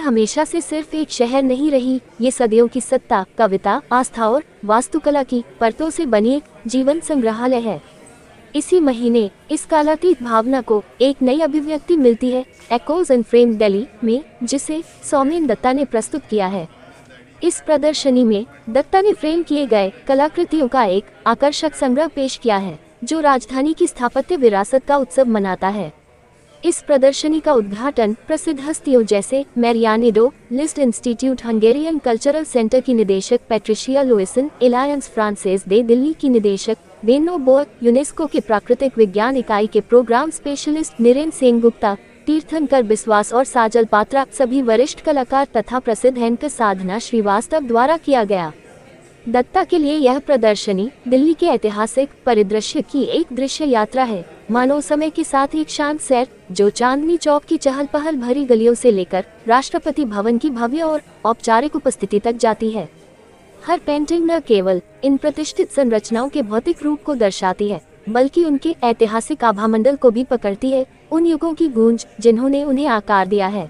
हमेशा से सिर्फ एक शहर नहीं रही, ये सदियों की सत्ता, कविता, आस्था और वास्तुकला की परतों से बनी एक जीवन संग्रहालय है। इसी महीने इस कालातीत भावना को एक नई अभिव्यक्ति मिलती है एकोज इन फ्रेम दिल्ली में, जिसे सौमेन दत्ता ने प्रस्तुत किया है। इस प्रदर्शनी में दत्ता ने फ्रेम किए गए कलाकृतियों का एक आकर्षक संग्रह पेश किया है, जो राजधानी की स्थापत्य विरासत का उत्सव मनाता है। इस प्रदर्शनी का उद्घाटन प्रसिद्ध हस्तियों जैसे Marianne Doe, Liszt Institute, Hungarian Cultural Centre की निदेशक Patricia Louison, Alliance Française de Delhi की निदेशक वेनो बोर, यूनेस्को के प्राकृतिक विज्ञान इकाई के प्रोग्राम स्पेशलिस्ट निरेन सेनगुप्ता, तीर्थंकर बिस्वास और साजल पात्रा सभी वरिष्ठ कलाकार तथा प्रसिद्ध एंकर साधना श्रीवास्तव द्वारा किया गया। दत्ता के लिए यह प्रदर्शनी दिल्ली के ऐतिहासिक परिदृश्य की एक दृश्य यात्रा है, मानव समय के साथ एक शांत सैर, जो चांदनी चौक की चहल पहल भरी गलियों से लेकर राष्ट्रपति भवन की भव्य और औपचारिक उपस्थिति तक जाती है। हर पेंटिंग न केवल इन प्रतिष्ठित संरचनाओं के भौतिक रूप को दर्शाती है, बल्कि उनके ऐतिहासिक आभामंडल को भी पकड़ती है, उन युगों की गूंज जिन्होंने उन्हें आकार दिया है।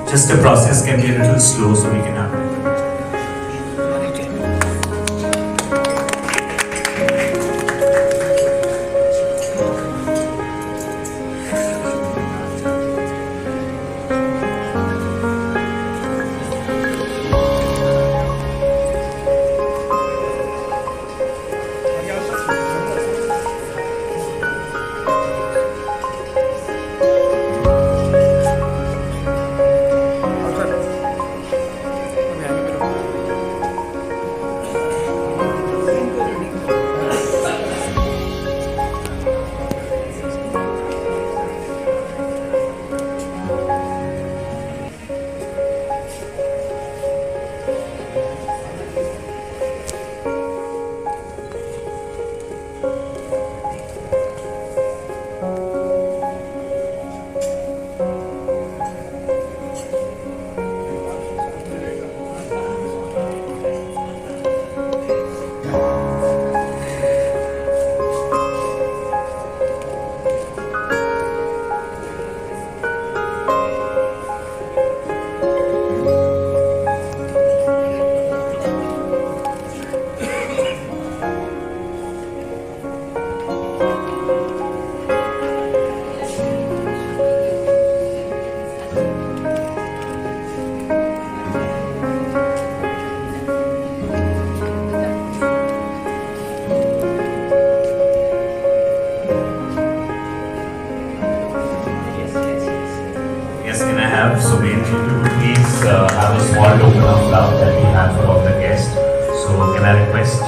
Just the process can be a little slow, so we can have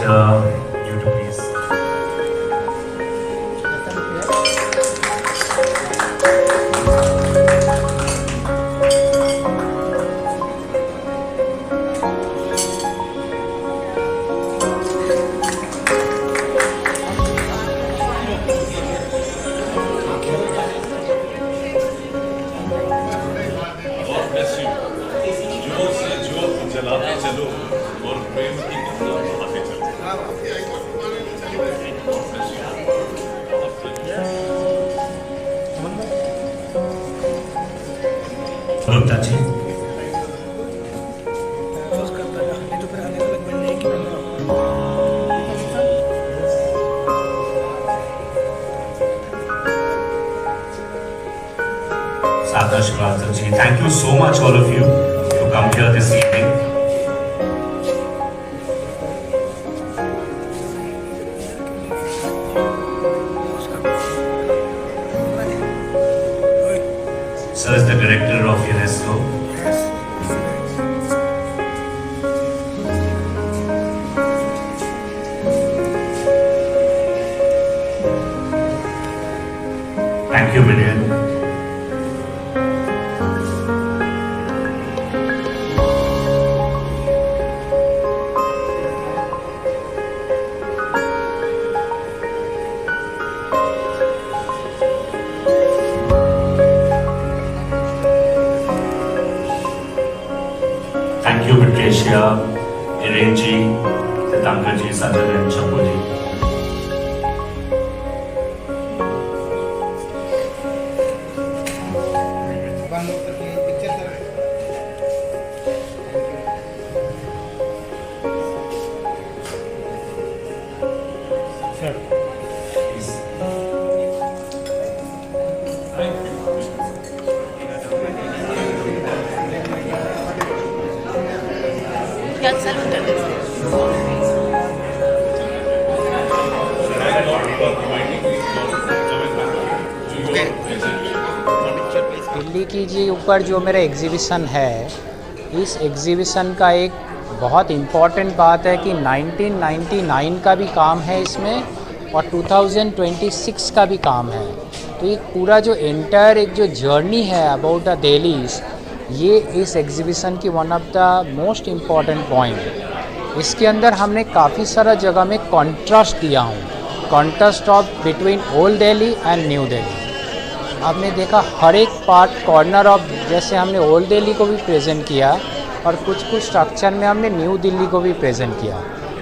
you to please. Gupta ji, Sadhna Srivastava ji, thank you so much all of you to come here this evening. Sir is the director of UNESCO. Thank you, Vivian. Thank you, Patricia, Irene ji, Tankar ji, Sanjay and Chapu ji. Delhi की जी ऊपर जो मेरा exhibition है, इस exhibition का एक बहुत important बात है कि 1999 का भी काम है इसमें और 2026 का भी काम है। तो एक पूरा जो एंटायर एक जो जर्नी है अबाउट द दिल्लीज, ये इस एग्जीबिशन की one of the most important point. इसके अंदर हमने काफ़ी सारा जगह में कॉन्ट्रास्ट दिया हूँ, contrast of between old Delhi and new Delhi. आपने देखा हर एक पार्ट कॉर्नर ऑफ, जैसे हमने ओल्ड दिल्ली को भी प्रेजेंट किया और कुछ स्ट्रक्चर में हमने न्यू दिल्ली को भी प्रेजेंट किया।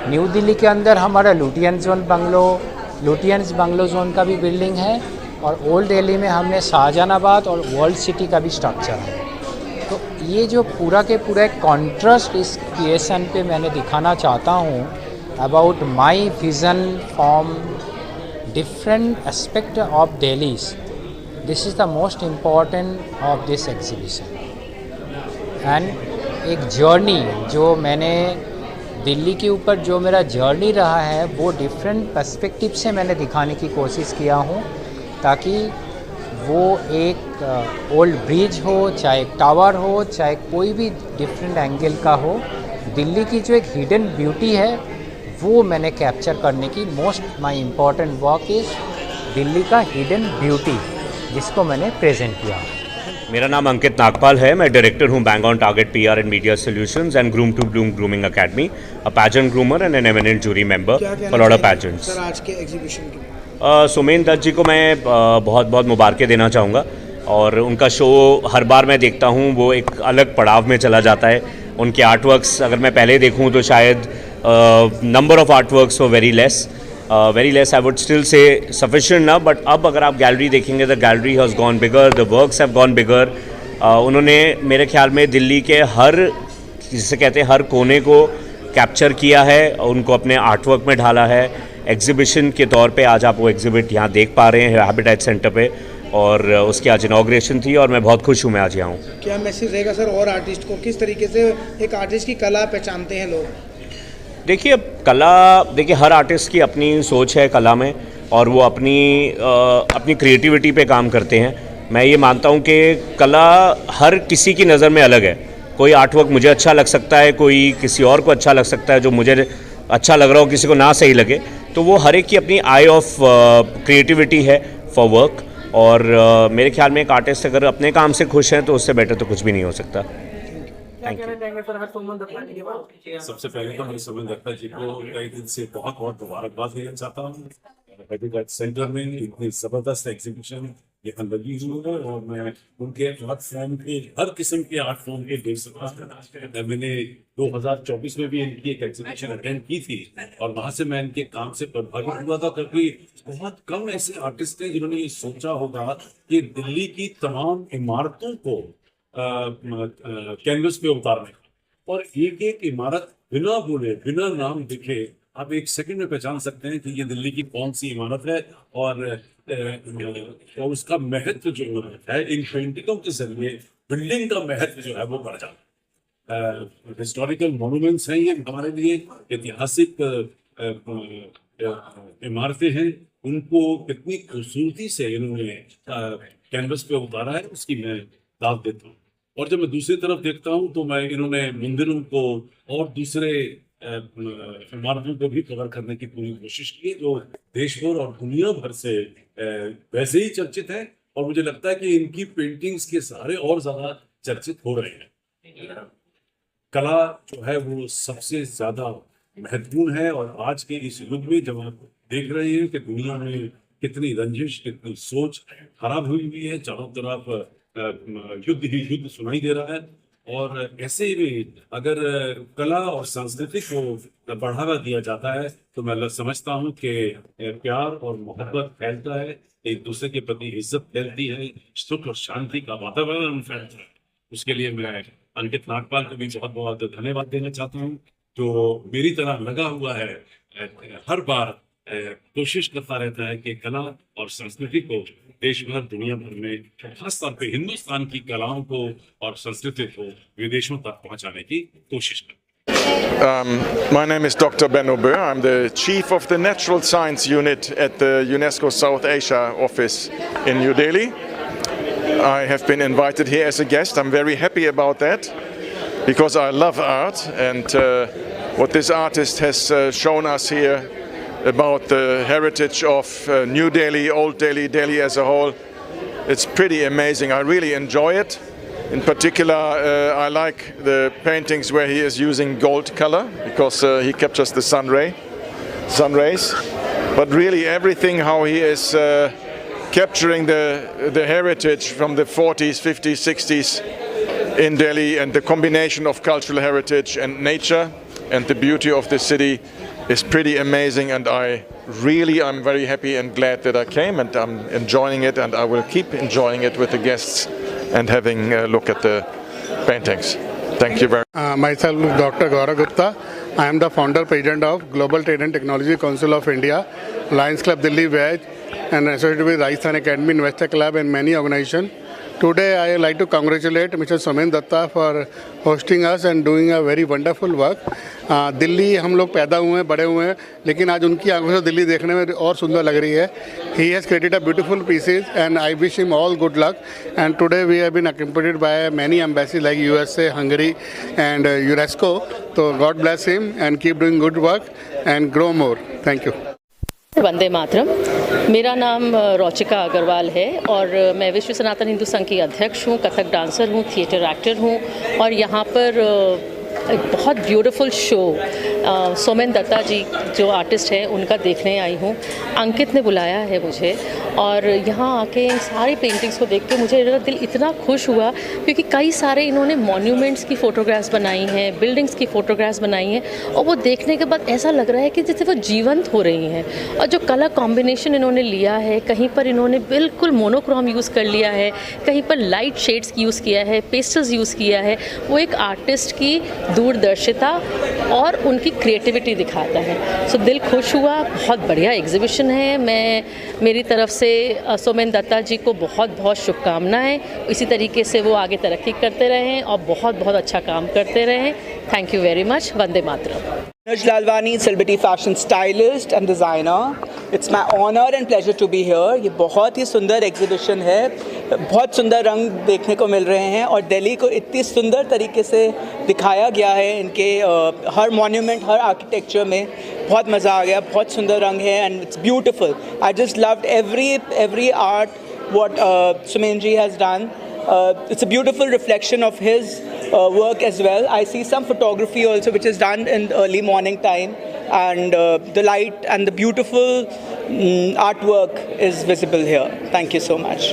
न्यू दिल्ली के अंदर हमारा लुटियंस बंगलो जोन का भी बिल्डिंग है और ओल्ड दिल्ली में हमने शाहजहानाबाद और वर्ल्ड सिटी का भी स्ट्रक्चर है। तो ये जो पूरा के पूरा एक कॉन्ट्रास्ट इस क्रिएशन पे मैंने दिखाना चाहता हूँ about my vision from different aspect of Delhi's. This is the most important of this exhibition and एक जर्नी जो मैंने दिल्ली के ऊपर जो मेरा जर्नी रहा है वो डिफरेंट पर्सपेक्टिव से मैंने दिखाने की कोशिश किया हूँ, ताकि वो एक ओल्ड ब्रिज हो, चाहे एक टावर हो, चाहे कोई भी डिफरेंट एंगल का हो, दिल्ली की जो एक हिडन ब्यूटी है वो मैंने कैप्चर करने की most my important work is Delhi का हिडन ब्यूटी, जिसको मैंने प्रेजेंट किया। मेरा नाम अंकित नागपाल है। मैं डायरेक्टर हूँ bank on target PR and media solutions and groom to bloom grooming academy, a pageant groomer and an eminent jury member for lot of pageants. Sir, आज के एग्जीबिशन के सोमेन दत्त जी को मैं बहुत बहुत मुबारकें देना चाहूँगा और उनका शो हर बार मैं देखता हूँ वो एक अलग पड़ाव में चला जाता है। उनके आर्टवर्क्स अगर मैं पहले देखूँ तो शायद number of artworks were very less, I would still say sufficient ना, बट अब अगर आप गैलरी देखेंगे the gallery has gone bigger, the works have gone bigger. उन्होंने मेरे ख्याल में दिल्ली के हर, जिसे कहते हैं, हर कोने को कैप्चर किया है, उनको अपने आर्टवर्क में ढाला है। एग्जीबिशन के तौर पे आज आप वो एग्जिबिट यहाँ देख पा रहे हैं हैबिटेट सेंटर पे, और उसकी आज इनॉग्रेशन थी और मैं बहुत खुश हूँ मैं आज यहाँ हूँ। क्या मैसेज रहेगा सर और आर्टिस्ट को, किस तरीके से एक आर्टिस्ट की कला पहचानते हैं लोग? देखिए हर आर्टिस्ट की अपनी सोच है कला में और वो अपनी क्रिएटिविटी पे काम करते हैं। मैं ये मानता हूँ कि कला हर किसी की नज़र में अलग है। कोई आर्टवर्क मुझे अच्छा लग सकता है, कोई किसी और को अच्छा लग सकता है। जो मुझे अच्छा लग रहा हो, किसी को ना सही लगे, तो वो हर एक की अपनी आई ऑफ क्रिएटिविटी है फॉर वर्क। और मेरे ख्याल में एक आर्टिस्ट अगर अपने काम से खुश है तो उससे बेटर तो कुछ भी नहीं हो सकता। Thank you. सबसे पहले तो मैं सुमन दत्ता जी को कई दिन से बहुत बहुत मुबारकबाद देना चाहता हूँ। हैदराबाद सेंटर में इतनी ज़बरदस्त एग्जीबिशन यहाँ लगी हुई है और मैं उनके आर्ट फॉर्म के हर किस्म के आर्ट फॉर्म के देख सकता हूँ। मैंने 2024 में भी इनकी एक एग्जीबिशन अटेंड की थी और वहाँ से मैं इनके काम से प्रभावित हुआ था, क्योंकि बहुत कम ऐसे आर्टिस्ट हैं जिन्होंने ये सोचा होगा कि दिल्ली की तमाम इमारतों को कैनवस पे उतारने का, और एक एक इमारत बिना बोले बिना नाम दिखे आप एक सेकंड में पहचान सकते हैं कि ये दिल्ली की कौन सी इमारत है। और उसका महत्व जो है इन पेंटिंगों के जरिए बिल्डिंग का महत्व जो है वो बढ़ जाता है। हिस्टोरिकल मॉन्यूमेंट्स हैं ये हमारे लिए, ऐतिहासिक इमारतें हैं, उनको कितनी खूबसूरती से इन्होंने कैनवस पे उतारा है उसकी मैं दाद देता हूँ। और जब मैं दूसरी तरफ देखता हूँ तो मैं इन्होंने मंदिरों को और दूसरे इमारतों को भी कवर करने की पूरी कोशिश की है, जो देश भर और दुनिया भर से वैसे ही चर्चित है, और मुझे लगता है कि इनकी पेंटिंग्स के सहारे और ज्यादा चर्चित हो रहे हैं। कला जो है वो सबसे ज्यादा महत्वपूर्ण है, और आज के इस युग में जब आप देख रहे हैं कि दुनिया में कितनी रंजिश, कितनी सोच खराब हुई है, चारों तरफ युद्ध ही युद्ध सुनाई दे रहा है, और ऐसे में अगर कला और संस्कृति को बढ़ावा दिया जाता है तो मैं समझता हूँ कि प्यार और मोहब्बत फैलता है, एक दूसरे के प्रति इज्जत फैलती है, सुख और शांति का वातावरण फैलता है। उसके लिए मैं अंकित नागपाल को भी बहुत बहुत धन्यवाद देना चाहता हूँ, जो मेरी तरह लगा हुआ है, हर बार कोशिश करता रहता है कि कला और संस्कृति को देश भर दुनिया भर में, खासतौर पे हिंदुस्तान की कलाओं को और संस्कृति को विदेशों तक पहुंचाने की कोशिश करें। My name is Dr. Benno Bø. I'm the chief of the Natural Science Unit at the UNESCO South Asia office in New Delhi. I have been invited here as a guest. I'm very happy about that because I love art, and what this artist has shown us here about the heritage of New Delhi, Old Delhi, Delhi as a whole, it's pretty amazing. I really enjoy it. In particular, I like the paintings where he is using gold color because he captures the sun rays. But really everything how he is capturing the heritage from the 40s, 50s, 60s in Delhi, and the combination of cultural heritage and nature and the beauty of the city is pretty amazing, and I'm very happy and glad that I came, and I'm enjoying it, and I will keep enjoying it with the guests and having a look at the paintings. Thank you very much. Myself, Dr. Gaurav Gupta. I am the founder president of Global Trade and Technology Council of India, Lions Club Delhi Veg, and associated with Rajasthan Academy, Investor Club, and many organizations. Today I would like to congratulate Mr. Somen Datta for hosting us and doing a very wonderful work. Delhi हम लोग पैदा हुए हैं, बड़े हुए हैं, लेकिन आज उनकी आंखों से दिल्ली देखने में और सुंदर लग रही है. He has created a beautiful pieces and I wish him all good luck. And today we have been accompanied by many embassies like USA, Hungary and UNESCO. So God bless him and keep doing good work and grow more. Thank you. Vande Mataram. मेरा नाम रोचिका अग्रवाल है और मैं विश्व सनातन हिंदू संघ की अध्यक्ष हूँ, कथक डांसर हूँ, थिएटर एक्टर हूँ, और यहाँ पर एक बहुत ब्यूटीफुल शो सोमेन दत्ता जी जो आर्टिस्ट हैं उनका देखने आई हूँ। अंकित ने बुलाया है मुझे, और यहाँ आके सारी पेंटिंग्स को देख के मुझे दिल इतना खुश हुआ, क्योंकि कई सारे इन्होंने मॉन्यूमेंट्स की फ़ोटोग्राफ्स बनाई हैं, बिल्डिंग्स की फ़ोटोग्राफ्स बनाई हैं, और वो देखने के बाद ऐसा लग रहा है कि जैसे वो जीवंत हो रही हैं। और जो कलर कॉम्बिनेशन इन्होंने लिया है, कहीं पर इन्होंने बिल्कुल मोनोक्रोम यूज़ कर लिया है, कहीं पर लाइट शेड्स यूज़ किया है, पेस्टल्स यूज़ किया है, वो एक आर्टिस्ट की दूरदर्शिता और उनकी क्रिएटिविटी दिखाता है। सो दिल खुश हुआ, बहुत बढ़िया एग्जीबिशन है। मेरी तरफ से सोमेन दत्ता जी को बहुत बहुत शुभकामनाएं। इसी तरीके से वो आगे तरक्की करते रहें और बहुत बहुत अच्छा काम करते रहें। Thank you very much. Vande Mataram. Anuj Lalwani, celebrity fashion stylist and designer. It's my honor and pleasure to be here. ये बहुत ही सुंदर एग्जीबिशन है, बहुत सुंदर रंग देखने को मिल रहे हैं और दिल्ली को इतनी सुंदर तरीके से दिखाया गया है इनके हर मॉन्यूमेंट, हर आर्किटेक्चर में बहुत मज़ा आ गया, बहुत सुंदर रंग है and it's beautiful. I just loved every art what Sumen ji has done. It's a beautiful reflection of his work as well. I see some photography also which is done in the early morning time, and the light and the beautiful artwork is visible here. Thank you so much.